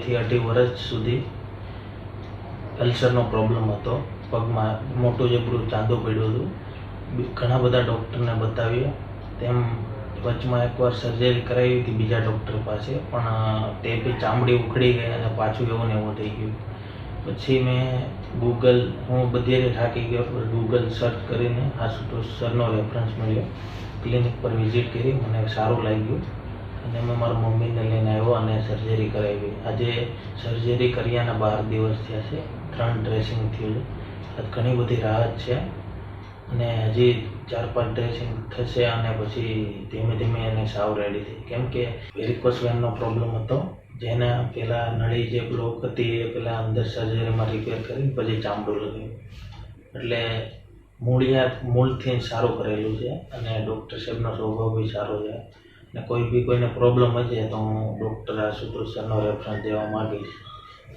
થી 2.5 વર્ષ સુધી અલ્સરનો પ્રોબ્લેમ હતો. પગમાં મોટું જબરું ચાંદો પડ્યો હતો. ઘણા બધા ડૉક્ટરને બતાવ્યા. તેમ વચમાં એકવાર સર્જરી કરાવી હતી બીજા ડૉક્ટર પાસે, પણ તે બી ચામડી ઉખડી ગઈ અને પાછું એવું ને એવું થઈ ગયું. પછી હું બધે થાકી ગયો. ગૂગલ સર્ચ કરીને આશુતોષ સરનો રેફરન્સ મળ્યો. ક્લિનિક પર વિઝિટ કરી, મને સારું લાગ્યું અને મેં મારા મમ્મીને લઈને આવ્યો અને સર્જરી કરાવી. આજે સર્જરી કર્યાના 12 દિવસ થયા છે. 3 ડ્રેસિંગ થયું છે. ઘણી બધી રાહત છે અને હજી 4-5 ડ્રેસિંગ થશે અને પછી ધીમે ધીમે એને સાવ રેડી થઈ. કેમ કે વેરિકોસ વેનનો પ્રોબ્લેમ હતો, જેના પહેલાં નળી જે બ્લોક હતી એ પહેલાં અંદર સર્જરીમાં રિપેર કરીને પછી ચામડું લગાવ્યું. એટલે મૂળથી સારું કરેલું છે અને ડૉક્ટર સાહેબનો સ્વભાવ બી સારો છે. ને કોઈને પ્રોબ્લેમ હશે તો હું ડૉક્ટર આશુતોષ સરનો રેફરન્સ દેવા માગીશ.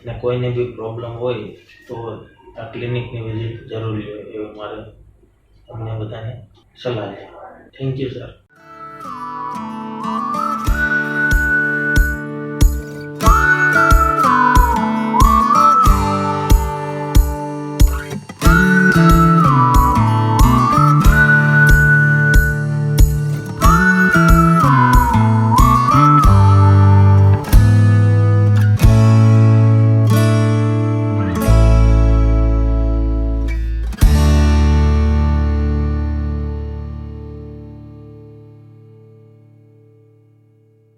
ને કોઈને બી પ્રોબ્લેમ હોય તો આ ક્લિનિકની વિઝિટ જરૂરી હોય એવી મારે તમને બધાને સલાહ છે. Thank you sir.